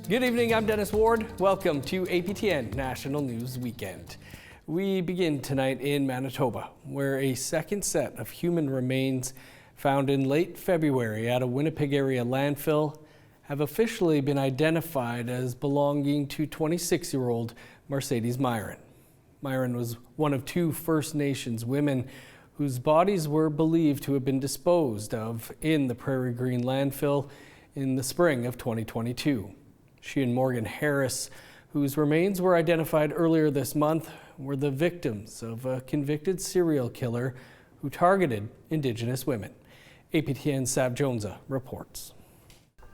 Good evening, I'm Dennis Ward. Welcome to APTN National News Weekend. We begin tonight in Manitoba, where a second set of human remains found in late February at a Winnipeg area landfill have officially been identified as belonging to 26-year-old Mercedes Myron. Myron was one of two First Nations women whose bodies were believed to have been disposed of in the Prairie Green landfill in the spring of 2022. She and Morgan Harris, whose remains were identified earlier this month, were the victims of a convicted serial killer who targeted Indigenous women. APTN's Sav Jonesa reports.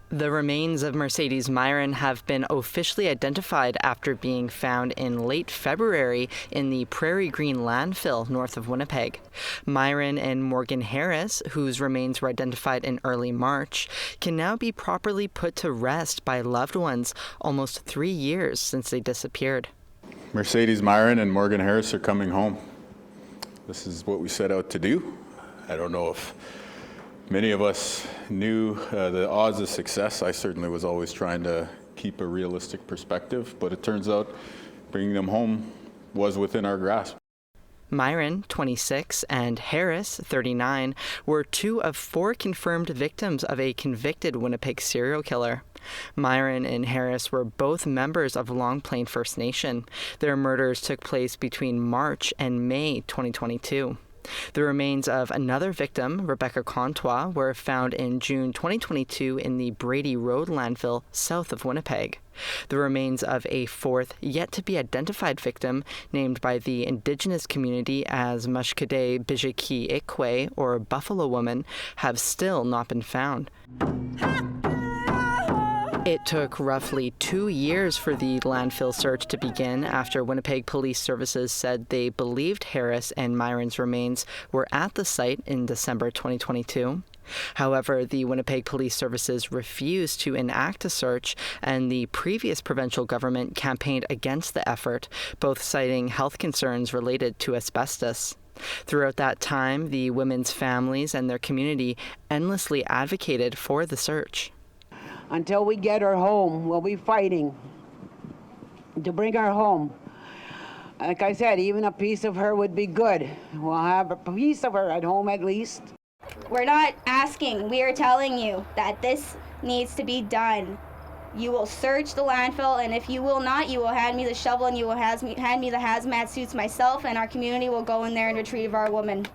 The remains of Mercedes Myron have been officially identified after being found in late February in the Prairie Green landfill north of Winnipeg. Myron and Morgan Harris, whose remains were identified in early March, can now be properly put to rest by loved ones almost 3 years since they disappeared. Mercedes Myron and Morgan Harris are coming home. This is what we set out to do. I don't know if many of us knew the odds of success. I certainly was always trying to keep a realistic perspective, but it turns out bringing them home was within our grasp. Myron, 26, and Harris, 39, were two of four confirmed victims of a convicted Winnipeg serial killer. Myron and Harris were both members of Long Plain First Nation. Their murders took place between March and May 2022. The remains of another victim, Rebecca Contois, were found in June 2022 in the Brady Road landfill south of Winnipeg. The remains of a fourth, yet-to-be-identified victim, named by the Indigenous community as Mashkade Bijiki Ikwe, or Buffalo Woman, have still not been found. It took roughly 2 years for the landfill search to begin after Winnipeg Police Services said they believed Harris and Myron's remains were at the site in December 2022. However, the Winnipeg Police Services refused to enact a search, and the previous provincial government campaigned against the effort, both citing health concerns related to asbestos. Throughout that time, the women's families and their community endlessly advocated for the search. Until we get her home, we'll be fighting to bring her home. Like I said, even a piece of her would be good. We'll have a piece of her at home at least. We're not asking, we are telling you that this needs to be done. You will search the landfill, and if you will not, you will hand me the shovel and you will hand me the hazmat suits myself, and our community will go in there and retrieve our woman.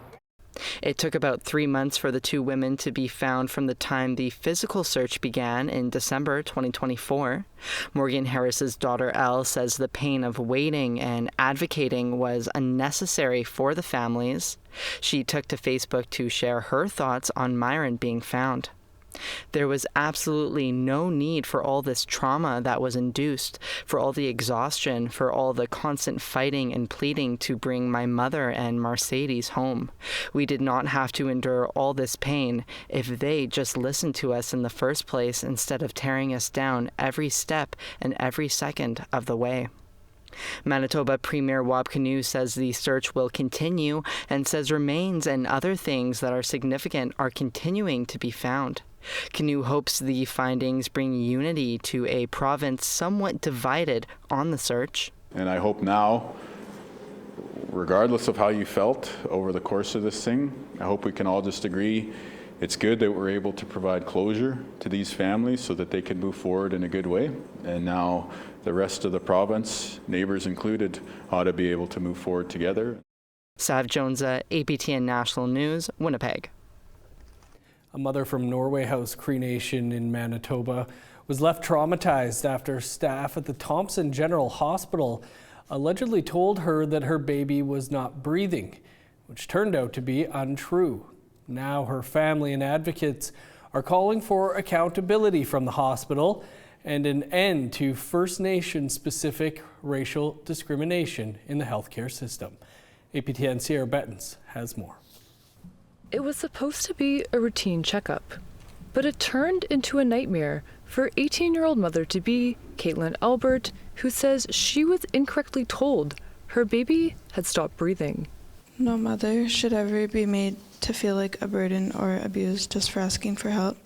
It took about 3 months for the two women to be found from the time the physical search began in December 2024. Morgan Harris's daughter Elle says the pain of waiting and advocating was unnecessary for the families. She took to Facebook to share her thoughts on Myron being found. There was absolutely no need for all this trauma that was induced, for all the exhaustion, for all the constant fighting and pleading to bring my mother and Mercedes home. We did not have to endure all this pain if they just listened to us in the first place instead of tearing us down every step and every second of the way. Manitoba Premier Wab Kinew says the search will continue and says remains and other things that are significant are continuing to be found. Kinew hopes the findings bring unity to a province somewhat divided on the search. And I hope now, regardless of how you felt over the course of this thing, I hope we can all just agree it's good that we're able to provide closure to these families so that they can move forward in a good way. And now the rest of the province, neighbors included, ought to be able to move forward together. Sav Jonesa, APTN National News, Winnipeg. A mother from Norway House Cree Nation in Manitoba was left traumatized after staff at the Thompson General Hospital allegedly told her that her baby was not breathing, which turned out to be untrue. Now her family and advocates are calling for accountability from the hospital and an end to First Nation-specific racial discrimination in the healthcare system. APTN Sierra Bettens has more. It was supposed to be a routine checkup, but it turned into a nightmare for 18-year-old mother-to-be, Caitlin Albert, who says she was incorrectly told her baby had stopped breathing. No mother should ever be made to feel like a burden or abused just for asking for help.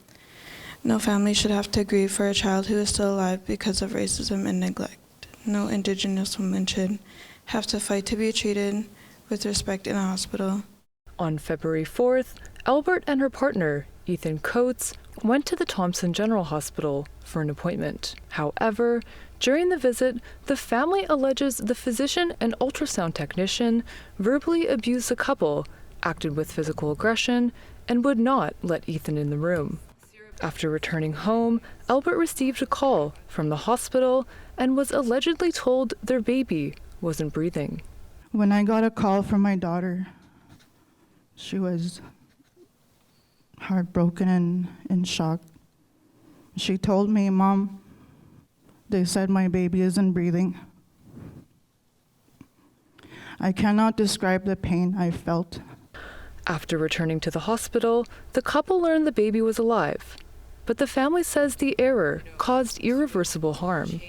No family should have to grieve for a child who is still alive because of racism and neglect. No Indigenous woman should have to fight to be treated with respect in a hospital. On February 4th, Albert and her partner, Ethan Coates, went to the Thompson General Hospital for an appointment. However, during the visit, the family alleges the physician and ultrasound technician verbally abused the couple, acted with physical aggression, and would not let Ethan in the room. After returning home, Albert received a call from the hospital and was allegedly told their baby wasn't breathing. When I got a call from my daughter, she was heartbroken and in shock. She told me, "Mom, they said my baby isn't breathing." I cannot describe the pain I felt. After returning to the hospital, the couple learned the baby was alive, but the family says the error caused irreversible harm.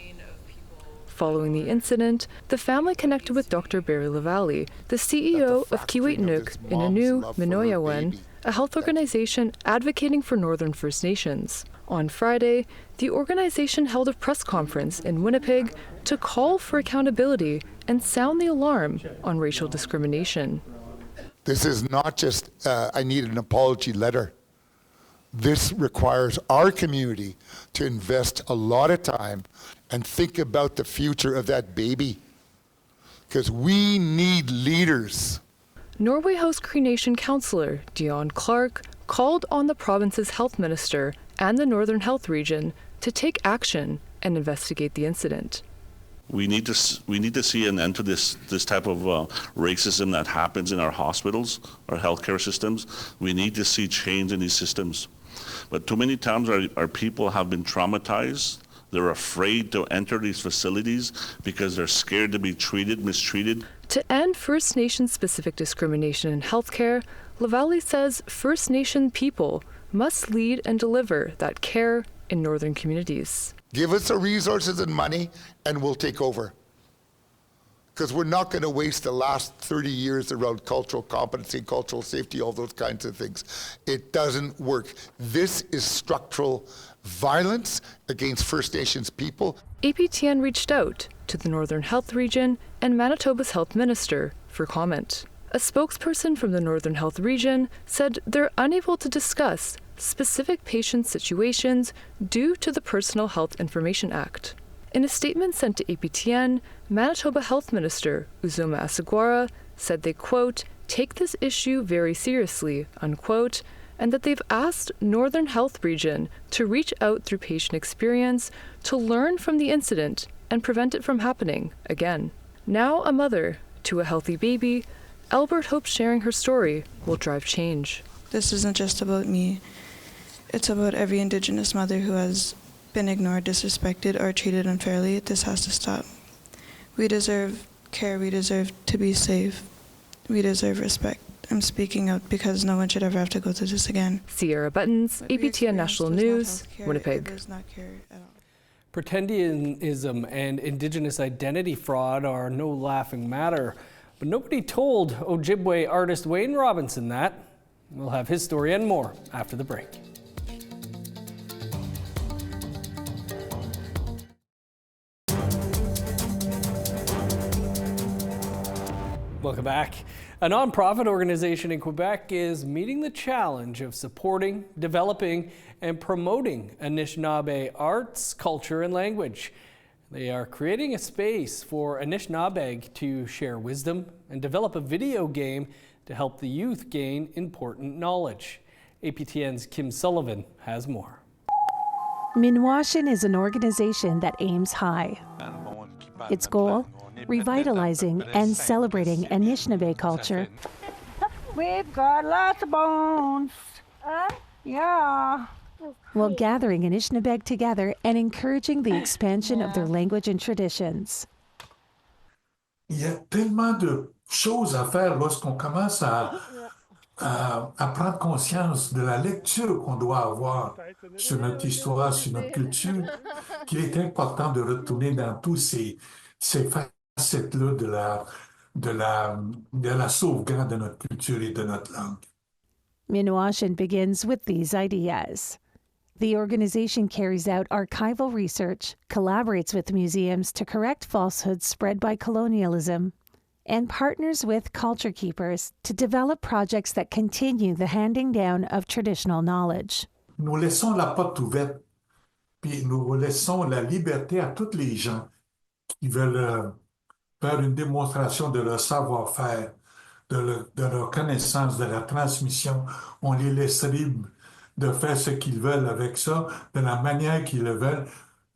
Following the incident, the family connected with Dr. Barry Lavalley, the CEO of Kiiwetinoong Inanu Minoyawan, a health organization advocating for Northern First Nations. On Friday, the organization held a press conference in Winnipeg to call for accountability and sound the alarm on racial discrimination. This is not just, I need an apology letter. This requires our community to invest a lot of time and think about the future of that baby, because we need leaders. Norway House Cree Nation councillor Dion Clark called on the province's health minister and the Northern Health Region to take action and investigate the incident. We need to see an end to this type of racism that happens in our hospitals, our healthcare systems. We need to see change in these systems. But too many times our people have been traumatized. They're afraid to enter these facilities because they're scared to be mistreated. To end First Nation-specific discrimination in healthcare, Lavalley says First Nation people must lead and deliver that care in northern communities. Give us the resources and money and we'll take over. Because we're not going to waste the last 30 years around cultural competency, cultural safety, all those kinds of things. It doesn't work. This is structural violence against First Nations people. APTN reached out to the Northern Health Region and Manitoba's health minister for comment. A spokesperson from the Northern Health Region said they're unable to discuss specific patient situations due to the Personal Health Information Act. In a statement sent to APTN, Manitoba Health Minister Uzoma Asagwara said they, quote, take this issue very seriously, unquote, and that they've asked Northern Health Region to reach out through patient experience to learn from the incident and prevent it from happening again. Now a mother to a healthy baby, Albert hopes sharing her story will drive change. This isn't just about me. It's about every Indigenous mother who has been ignored, disrespected, or treated unfairly. This has to stop. We deserve care. We deserve to be safe. We deserve respect. I'm speaking out because no one should ever have to go through this again. Sierra Buttons, APTN National News, Winnipeg. Pretendianism and Indigenous identity fraud are no laughing matter, but nobody told Ojibwe artist Wayne Robinson that. We'll have his story and more after the break. Welcome back. A nonprofit organization in Quebec is meeting the challenge of supporting, developing, and promoting Anishinaabe arts, culture, and language. They are creating a space for Anishinaabe to share wisdom and develop a video game to help the youth gain important knowledge. APTN's Kim Sullivan has more. Minwashin is an organization that aims high. Its goal? Revitalizing and celebrating Anishinaabe culture. We've got lots of bones. Yeah. While gathering Anishinaabe together and encouraging the expansion of their language and traditions. Il y a tellement de choses à faire lorsqu'on commence à prendre conscience de la lecture qu'on doit avoir sur notre histoire, sur notre culture, qu'il est important de retourner dans tous ces facettes-là de la sauvegarde de notre culture et de notre langue. Minwashin begins with these ideas. The organization carries out archival research, collaborates with museums to correct falsehoods spread by colonialism, and partners with culture keepers to develop projects that continue the handing down of traditional knowledge. Nous laissons la porte ouverte, puis nous laissons la liberté à tous les gens qui veulent faire une démonstration de leur savoir-faire, de leur connaissance, de la transmission. On les laisse libres de faire ce qu'ils veulent avec ça, de la manière qu'ils le veulent.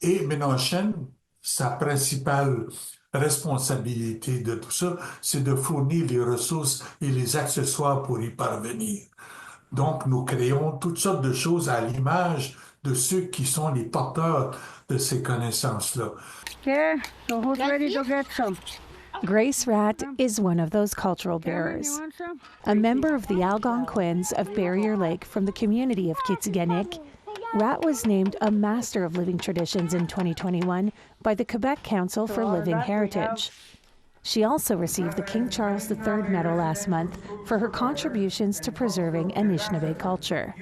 Et Mélenchon, sa principale responsabilité de tout ça, c'est de fournir les ressources et les accessoires pour y parvenir. Donc, nous créons toutes sortes de choses à l'image de ceux qui sont les porteurs de ces connaissances-là. Okay, so who's ready to get some? Grace Rat is one of those cultural bearers. A member of the Algonquins of Barrier Lake from the community of Kitsiganik, Rat was named a Master of Living Traditions in 2021 by the Quebec Council for Living Heritage. She also received the King Charles III Medal last month for her contributions to preserving Anishinaabe culture.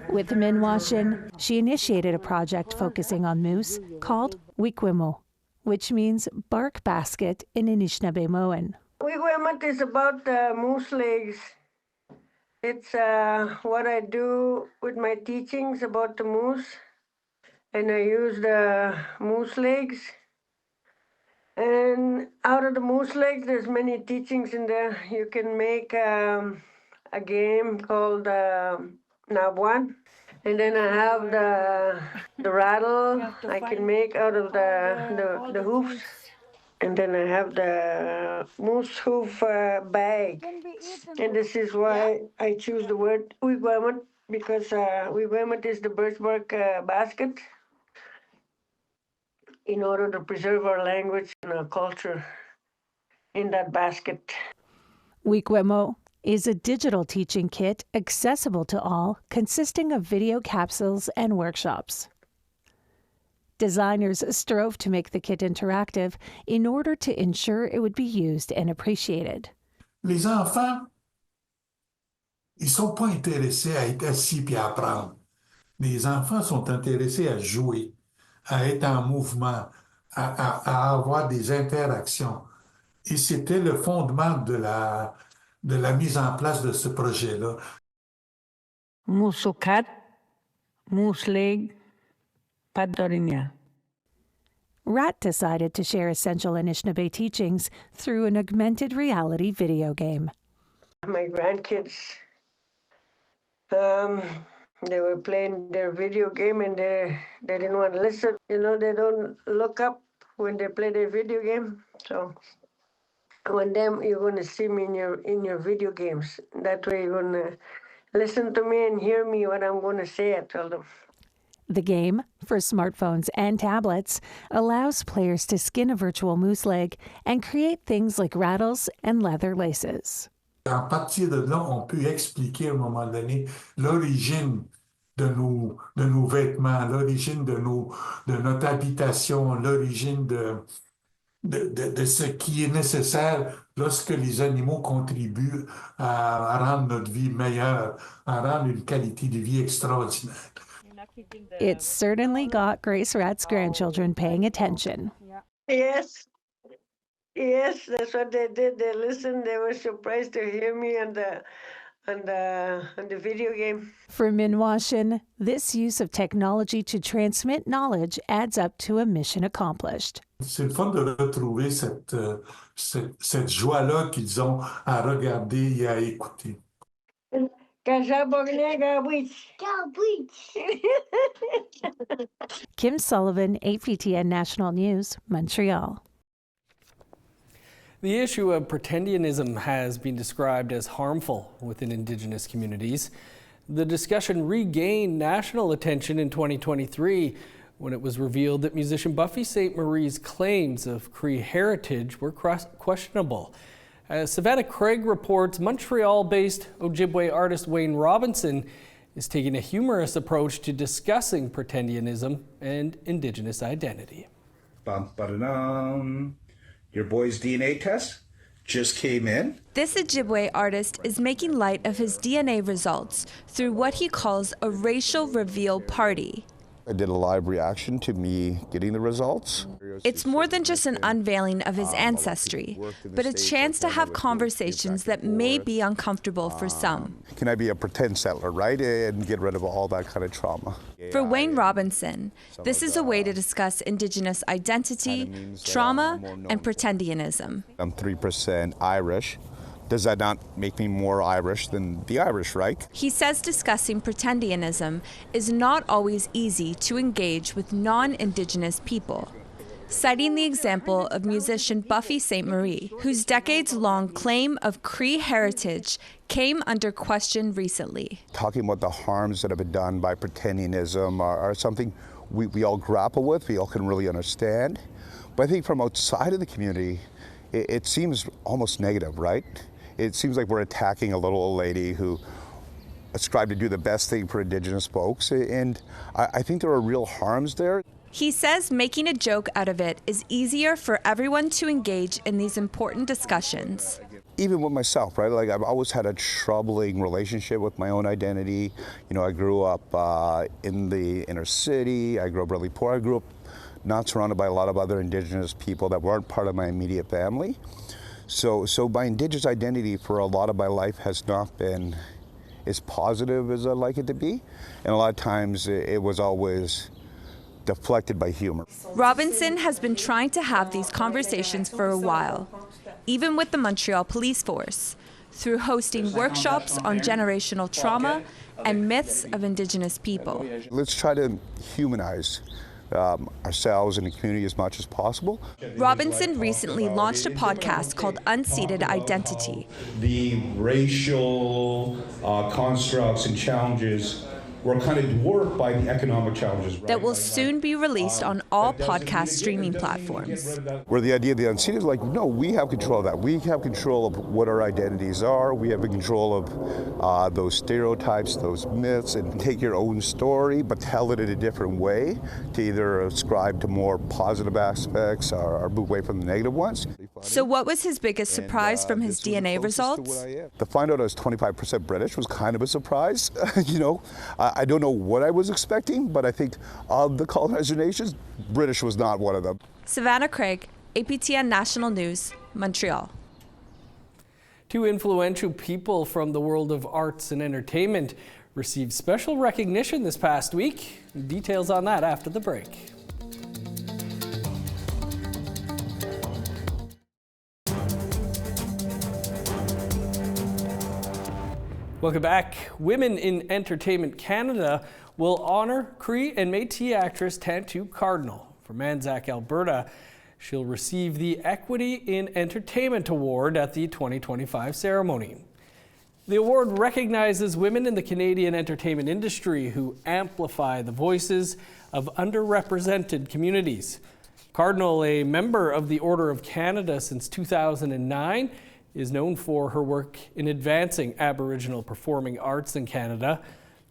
With Minwashin, she initiated a project focusing on moose called Wikwimo, which means bark basket in Anishinaabemowin. Wigwamut is about moose legs. It's what I do with my teachings about the moose. And I use the moose legs. And out of the moose legs, there's many teachings in there. You can make a game called Nabuan. And then I have the rattle I can make out of the hoofs. And then I have the moose hoof bag. And this is why I choose the word wigwamut, because wigwamut is the birchbark basket in order to preserve our language and our culture in that basket. Wikwemo is a digital teaching kit accessible to all, consisting of video capsules and workshops. Designers strove to make the kit interactive in order to ensure it would be used and appreciated. Les enfants, ils sont pas intéressés à être assis puis à apprendre. Les enfants sont intéressés à jouer, à être en mouvement, à avoir des interactions. Et c'était le fondement de la mise en place de ce projet-là. Musukat, moose leg, Padorinia. Rat decided to share essential Anishinaabe teachings through an augmented reality video game. My grandkids, they were playing their video game and they didn't want to listen. You know, they don't look up when they play their video game. So one day you're going to see me in your video games. That way you're going to listen to me and hear me what I'm going to say, I told them. The game, for smartphones and tablets, allows players to skin a virtual moose leg and create things like rattles and leather laces. À partir de là, on peut expliquer à un moment donné l'origine de nos vêtements, l'origine de notre habitation, l'origine de ce qui est nécessaire lorsque les animaux contribuent à rendre notre vie meilleure, à rendre une qualité de vie extraordinaire. It certainly got Grace Rat's grandchildren paying attention. Yes. Yes, that's what they did. They listened. They were surprised to hear me on the video game. For Minwashin, this use of technology to transmit knowledge adds up to a mission accomplished. C'est le fun de retrouver cette joie-là qu'ils ont à regarder et à écouter. Kim Sullivan, APTN National News, Montreal. The issue of pretendianism has been described as harmful within Indigenous communities. The discussion regained national attention in 2023 when it was revealed that musician Buffy St. Marie's claims of Cree heritage were questionable. As Savannah Craig reports, Montreal-based Ojibwe artist Wayne Robinson is taking a humorous approach to discussing pretendianism and Indigenous identity. Bum, ba-da-dum. Your boy's DNA test just came in. This Ojibwe artist is making light of his DNA results through what he calls a racial reveal party. I did a live reaction to me getting the results. It's more than just an unveiling of his ancestry, but a chance to have conversations that may be uncomfortable for some. Can I be a pretend settler, right, and get rid of all that kind of trauma? For Wayne Robinson, this is a way to discuss Indigenous identity, trauma, and pretendianism. I'm 3% Irish. Does that not make me more Irish than the Irish, right? He says discussing pretendianism is not always easy to engage with non-Indigenous people, citing the example of musician Buffy St. Marie, whose decades-long claim of Cree heritage came under question recently. Talking about the harms that have been done by pretendianism are something we all grapple with, we all can really understand. But I think from outside of the community, it seems almost negative, right? It seems like we're attacking a little old lady who ascribed to do the best thing for Indigenous folks, and I think there are real harms there. He says making a joke out of it is easier for everyone to engage in these important discussions. Even with myself, right? Like I've always had a troubling relationship with my own identity. You know, I grew up in the inner city. I grew up really poor. I grew up not surrounded by a lot of other Indigenous people that weren't part of my immediate family. So my Indigenous identity for a lot of my life has not been as positive as I'd like it to be. And a lot of times it was always deflected by humor. Robinson has been trying to have these conversations for a while, even with the Montreal Police Force, through hosting workshops on generational trauma and myths of Indigenous people. Let's try to humanize ourselves and the community as much as possible. Robinson recently launched a podcast called Unceded Identity. The racial constructs and challenges were kind of dwarfed by the economic challenges. Right? That will soon be released on all podcast streaming platforms. Where the idea of the unseen is like, no, we have control of that. We have control of what our identities are. We have control of those stereotypes, those myths, and take your own story, but tell it in a different way to either ascribe to more positive aspects or move away from the negative ones. So what was his biggest surprise from his DNA results? To find out I was 25% British was kind of a surprise. You know, I don't know what I was expecting, but I think of the colonizer nations, British was not one of them. Savannah Craig, APTN National News, Montreal. Two influential people from the world of arts and entertainment received special recognition this past week. Details on that after the break. Welcome back. Women in Entertainment Canada will honour Cree and Métis actress Tantoo Cardinal. From Anzac, Alberta, she'll receive the Equity in Entertainment Award at the 2025 ceremony. The award recognizes women in the Canadian entertainment industry who amplify the voices of underrepresented communities. Cardinal, a member of the Order of Canada since 2009, is known for her work in advancing Aboriginal performing arts in Canada.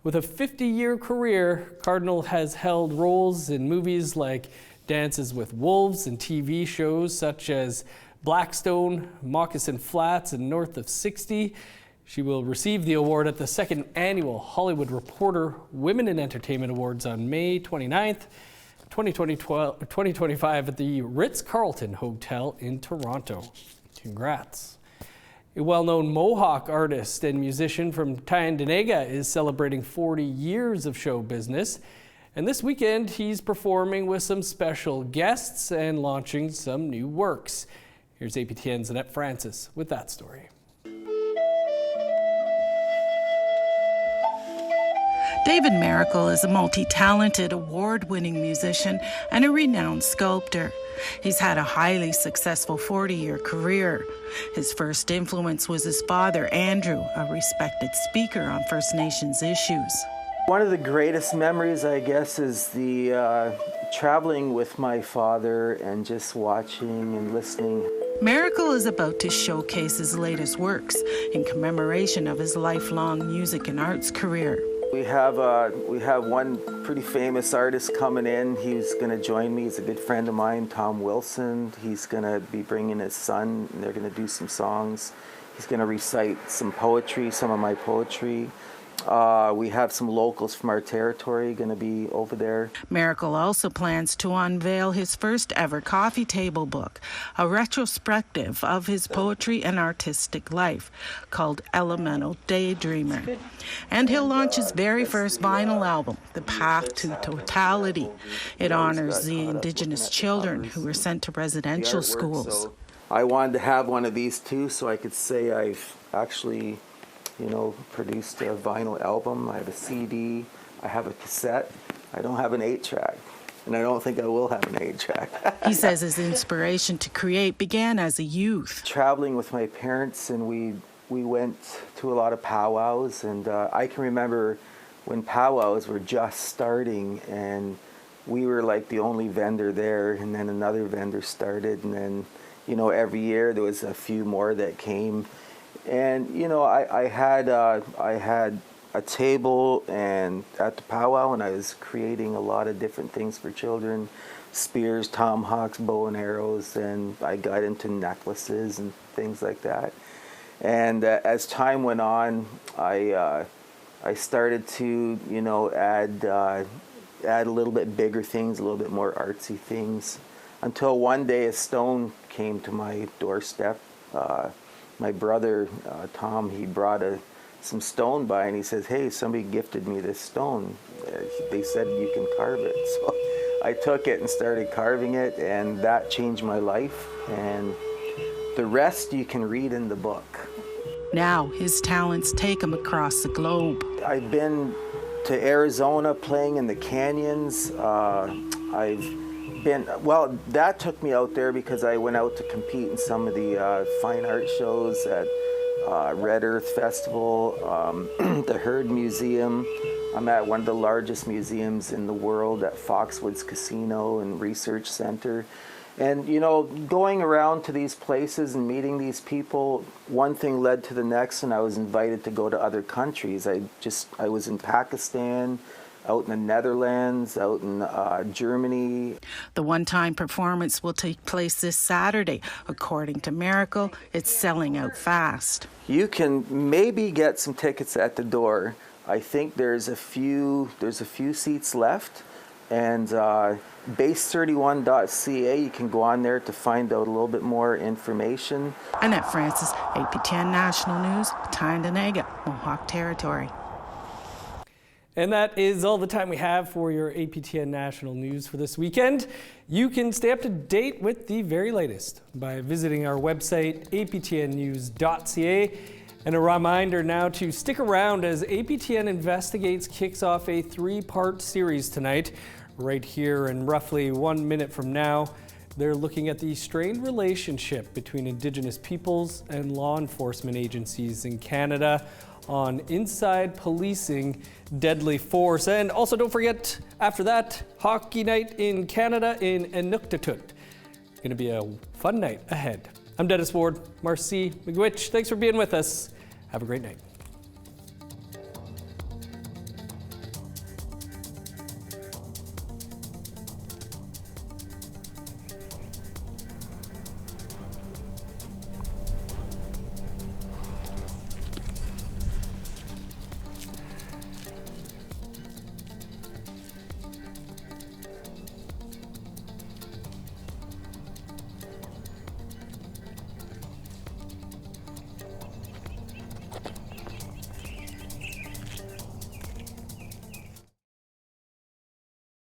With a 50-year career, Cardinal has held roles in movies like Dances with Wolves and TV shows such as Blackstone, Moccasin Flats, and North of 60. She will receive the award at the second annual Hollywood Reporter Women in Entertainment Awards on May 29th, 2025 at the Ritz-Carlton Hotel in Toronto. Congrats. A well-known Mohawk artist and musician from Tyendinaga is celebrating 40 years of show business. And this weekend, he's performing with some special guests and launching some new works. Here's APTN's Annette Francis with that story. David Miracle is a multi-talented, award-winning musician and a renowned sculptor. He's had a highly successful 40-year career. His first influence was his father, Andrew, a respected speaker on First Nations issues. One of the greatest memories, I guess, is the traveling with my father and just watching and listening. Miracle is about to showcase his latest works in commemoration of his lifelong music and arts career. We have one pretty famous artist coming in. He's going to join me. He's a good friend of mine, Tom Wilson. He's going to be bringing his son, and they're going to do some songs. He's going to recite some poetry, some of my poetry. We have some locals from our territory going to be over there. Miracle also plans to unveil his first ever coffee table book, a retrospective of his poetry and artistic life called Elemental Daydreamer. And he'll launch his very first vinyl album, The Path to Totality. It honors the Indigenous children who were sent to residential schools. So I wanted to have one of these too so I could say I've actually produced a vinyl album. I have a CD, I have a cassette. I don't have an 8-track, and I don't think I will have an 8-track. He says his inspiration to create began as a youth. Traveling with my parents, and we went to a lot of powwows, and I can remember when powwows were just starting, and we were like the only vendor there, and then another vendor started, and then, every year there was a few more that came. And I had a table and at the powwow, and I was creating a lot of different things for children: spears, tomahawks, bow and arrows, and I got into necklaces and things like that. And as time went on, I started to add a little bit bigger things, a little bit more artsy things, until one day a stone came to my doorstep. My brother, Tom, he brought some stone by, and he says, "Hey, somebody gifted me this stone. They said you can carve it." So I took it and started carving it, and that changed my life. And the rest you can read in the book. Now his talents take him across the globe. I've been to Arizona playing in the canyons. That took me out there because I went out to compete in some of the fine art shows at Red Earth Festival, the Heard Museum. I'm at one of the largest museums in the world at Foxwoods Casino and Research Center. And, going around to these places and meeting these people, one thing led to the next, and I was invited to go to other countries. I was in Pakistan, out in the Netherlands, out in Germany. The one-time performance will take place this Saturday. According to Miracle, it's selling out fast. You can maybe get some tickets at the door. I think there's a few seats left, and base31.ca, you can go on there to find out a little bit more information. Annette Francis, APTN National News, Tyndonega, Mohawk Territory. And that is all the time we have for your APTN National News for this weekend. You can stay up to date with the very latest by visiting our website, aptnnews.ca. And a reminder now to stick around as APTN Investigates kicks off a 3-part series tonight. Right here in roughly 1 minute from now, they're looking at the strained relationship between Indigenous peoples and law enforcement agencies in Canada on inside policing deadly force. And also don't forget, after that, hockey night in Canada in Inuktitut. It's going to be a fun night ahead. I'm Dennis Ward. Marcy McGwitch, thanks for being with us. Have a great night.